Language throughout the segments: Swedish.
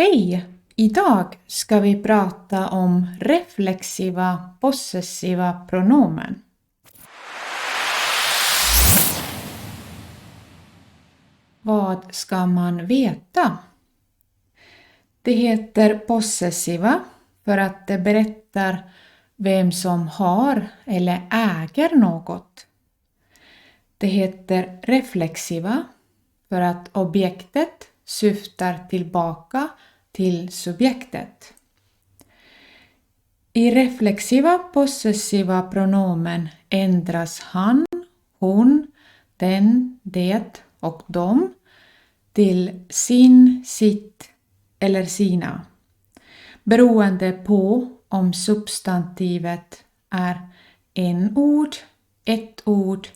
Hej! Idag ska vi prata om reflexiva possessiva pronomen. Vad ska man veta? Det heter possessiva för att det berättar vem som har eller äger något. Det heter reflexiva för att objektet syftar tillbaka till subjektet. I reflexiva possessiva pronomen ändras han, hon, den, det och de till sin, sitt eller sina, beroende på om substantivet är en ord, ett ord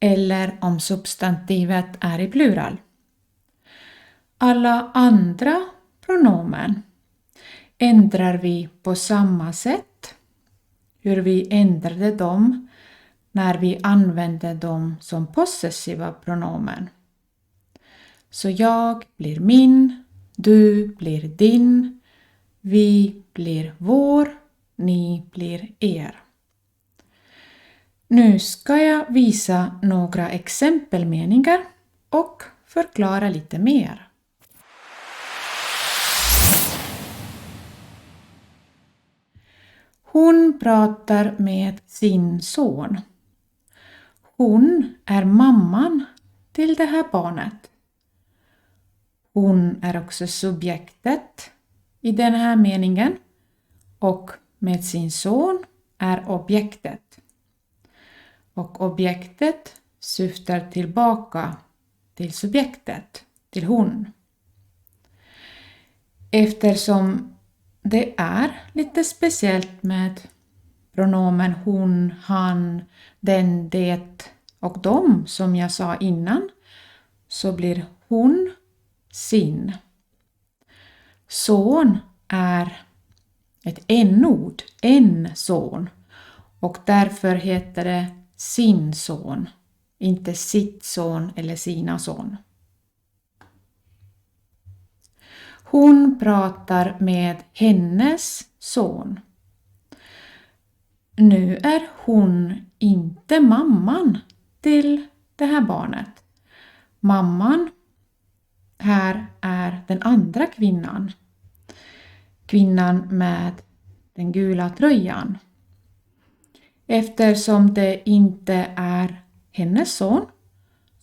eller om substantivet är i plural. Alla andra pronomen ändrar vi på samma sätt hur vi ändrade dem när vi använde dem som possessiva pronomen. Så jag blir min, du blir din, vi blir vår, ni blir er. Nu ska jag visa några exempelmeningar och förklara lite mer. Hon pratar med sin son. Hon är mamman till det här barnet. Hon är också subjektet i den här meningen och med sin son är objektet. Och objektet syftar tillbaka till subjektet, till hon. Eftersom det är lite speciellt med pronomen hon, han, den, det och de som jag sa innan, så blir hon sin. Son är ett n-ord, en son, och därför heter det sin son, inte sitt son eller sina son. Hon pratar med hennes son. Nu är hon inte mamman till det här barnet. Mamman här är den andra kvinnan. Kvinnan med den gula tröjan. Eftersom det inte är hennes son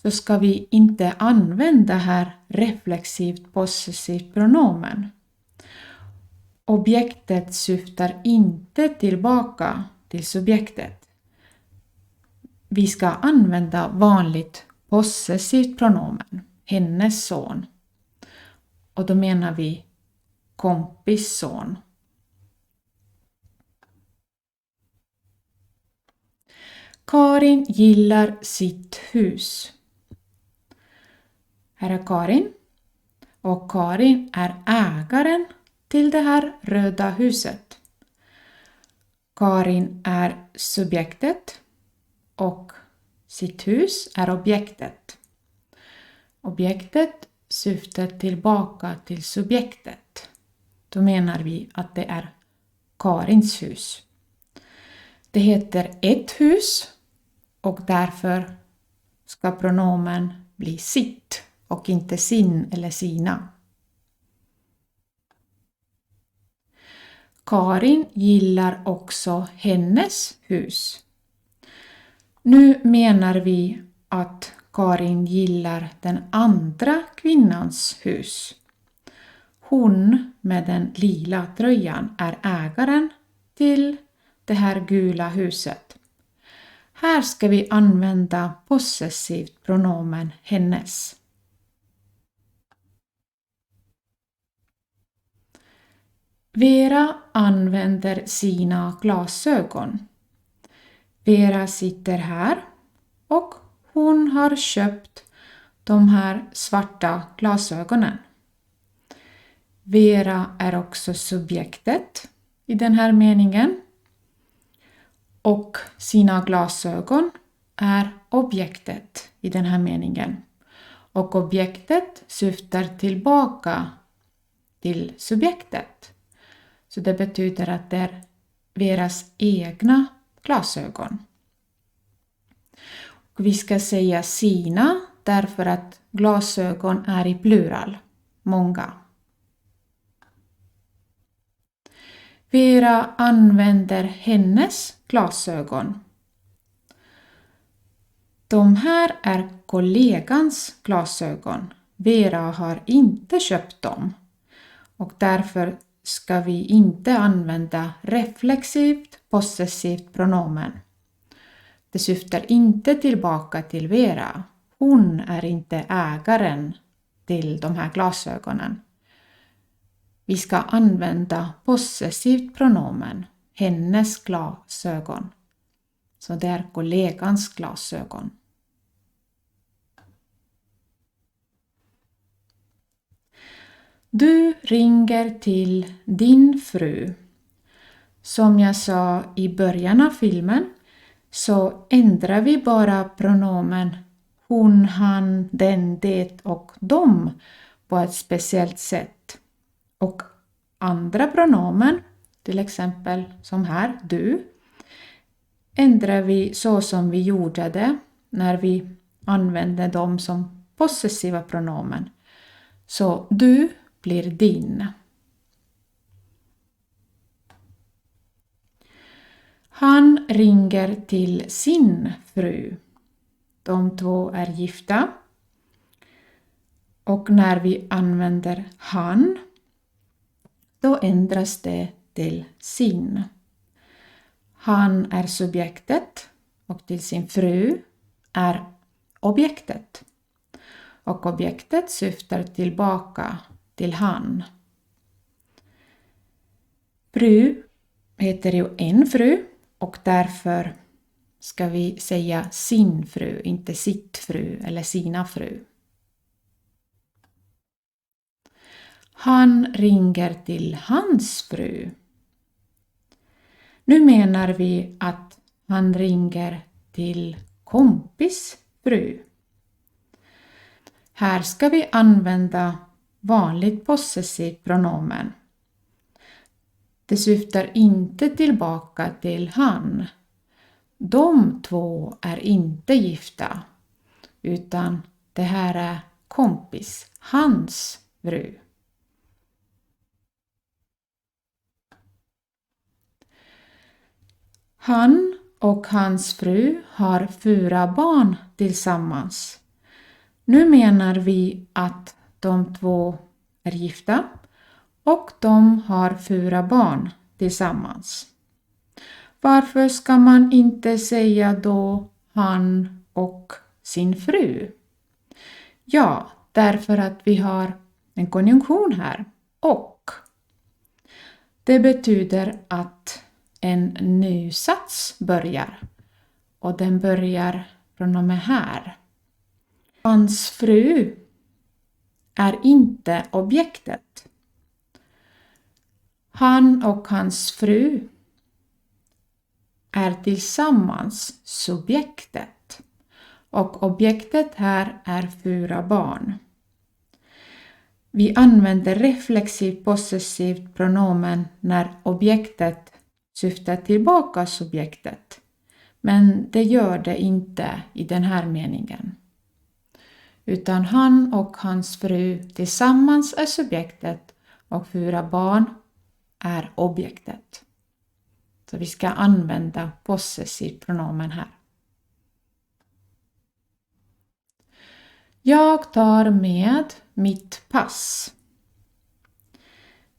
så ska vi inte använda här reflexivt possessivt pronomen. Objektet syftar inte tillbaka till subjektet. Vi ska använda vanligt possessivt pronomen, hennes son. Och då menar vi kompis son. Karin gillar sitt hus. Här är Karin. Och Karin är ägaren till det här röda huset. Karin är subjektet och sitt hus är objektet. Objektet syftar tillbaka till subjektet. Då menar vi att det är Karins hus. Det heter ett hus och därför ska pronomen bli sitt och inte sin eller sina. Karin gillar också hennes hus. Nu menar vi att Karin gillar den andra kvinnans hus. Hon med den lila tröjan är ägaren till det här gula huset. Här ska vi använda possessivt pronomen hennes. Vera använder sina glasögon. Vera sitter här och hon har köpt de här svarta glasögonen. Vera är också subjektet i den här meningen. Och sina glasögon är objektet i den här meningen. Och objektet syftar tillbaka till subjektet. Så det betyder att det är deras egna glasögon. Och vi ska säga sina därför att glasögon är i plural, många. Vera använder hennes glasögon. De här är kollegans glasögon. Vera har inte köpt dem och därför ska vi inte använda reflexivt possessivt pronomen. Det syftar inte tillbaka till Vera. Hon är inte ägaren till de här glasögonen. Vi ska använda possessivt pronomen, hennes glasögon. Så det är kollegans glasögon. Du ringer till din fru. Som jag sa i början av filmen så ändrar vi bara pronomen hon, han, den, det och dom på ett speciellt sätt. Och andra pronomen, till exempel som här, du, ändrar vi så som vi gjorde det när vi använde dem som possessiva pronomen. Så du blir din. Han ringer till sin fru. De två är gifta. Och när vi använder han, då ändras det till sin. Han är subjektet och till sin fru är objektet. Och objektet syftar tillbaka till han. Fru heter ju en fru och därför ska vi säga sin fru, inte sitt fru eller sina fru. Han ringer till hans fru. Nu menar vi att han ringer till kompis fru. Här ska vi använda vanligt possessivt pronomen. Det syftar inte tillbaka till han. De två är inte gifta, utan det här är kompis, hans fru. Han och hans fru har 4 barn tillsammans. Nu menar vi att de två är gifta och de har 4 barn tillsammans. Varför ska man inte säga då han och sin fru? Ja, därför att vi har en konjunktion här, och. Det betyder att en ny sats börjar och den börjar från och med här. Hans fru är inte objektet. Han och hans fru är tillsammans subjektet och objektet här är 4 barn. Vi använder reflexivt possessivt pronomen när objektet syftar tillbaka subjektet, men det gör det inte i den här meningen. Utan han och hans fru tillsammans är subjektet och 4 barn är objektet. Så vi ska använda possessivt pronomen här. Jag tar med mitt pass.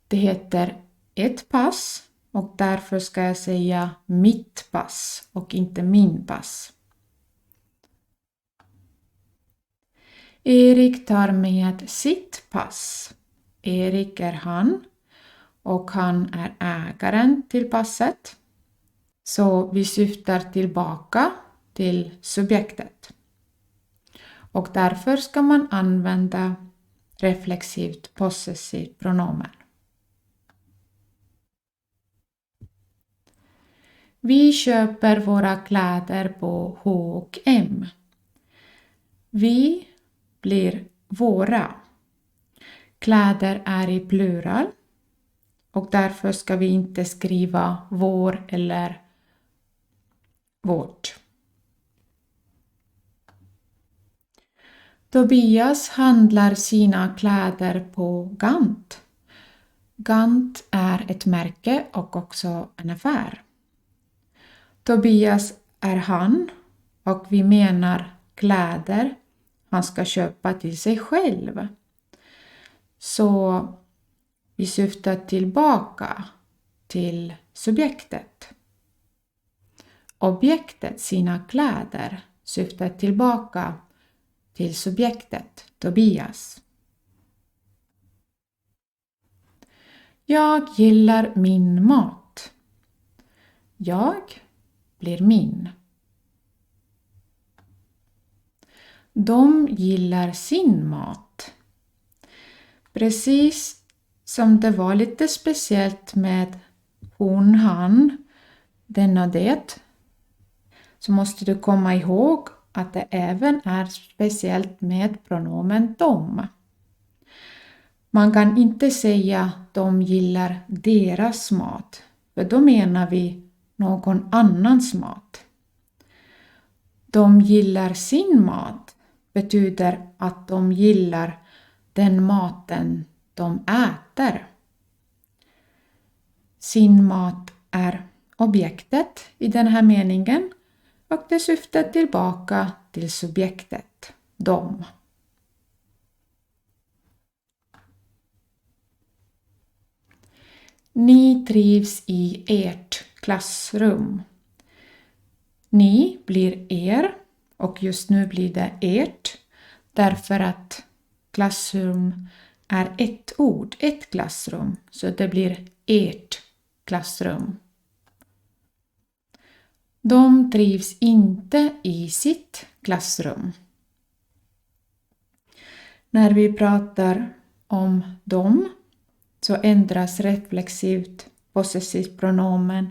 Det heter ett pass och därför ska jag säga mitt pass och inte min pass. Erik tar med sitt pass. Erik är han och han är ägaren till passet. Så vi syftar tillbaka till subjektet. Och därför ska man använda reflexivt possessivt pronomen. Vi köper våra kläder på H&M. Vi blir våra. kläder är i plural och därför ska vi inte skriva vår eller vårt. Tobias handlar sina kläder på Gant. Gant är ett märke och också en affär. Tobias är han och vi menar kläder han ska köpa till sig själv. Så vi syftar tillbaka till subjektet. Objektet, sina kläder, syftar tillbaka till subjektet, Tobias. Jag gillar min mat. Jag blir min. De gillar sin mat. Precis som det var lite speciellt med hon, han, den och det, så måste du komma ihåg att det även är speciellt med pronomen dom. Man kan inte säga de gillar deras mat, för då menar vi någon annans mat. De gillar sin mat betyder att de gillar den maten de äter. Sin mat är objektet i den här meningen och det syftar tillbaka till subjektet, de. Ni trivs i ert klassrum. Ni blir er och just nu blir det ert därför att klassrum är ett ord, ett klassrum, så det blir ert klassrum. De trivs inte i sitt klassrum. När vi pratar om dem så ändras reflexivt possessivt pronomen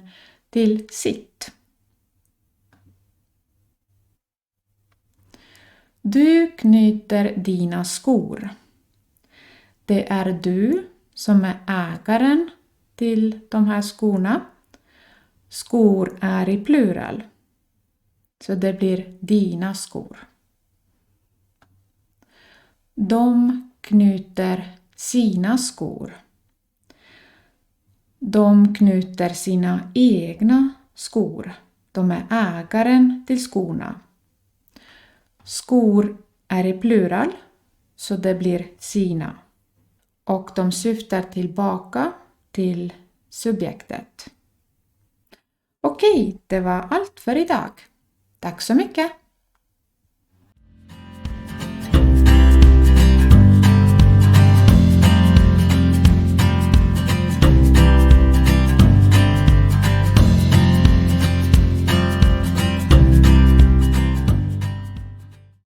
till sitt. Du knyter dina skor. Det är du som är ägaren till de här skorna. Skor är i plural. Så det blir dina skor. De knyter sina skor. De knyter sina egna skor. De är ägaren till skorna. Skor är i plural, så det blir sina. Och de syftar tillbaka till subjektet. Okej, det var allt för idag. Tack så mycket!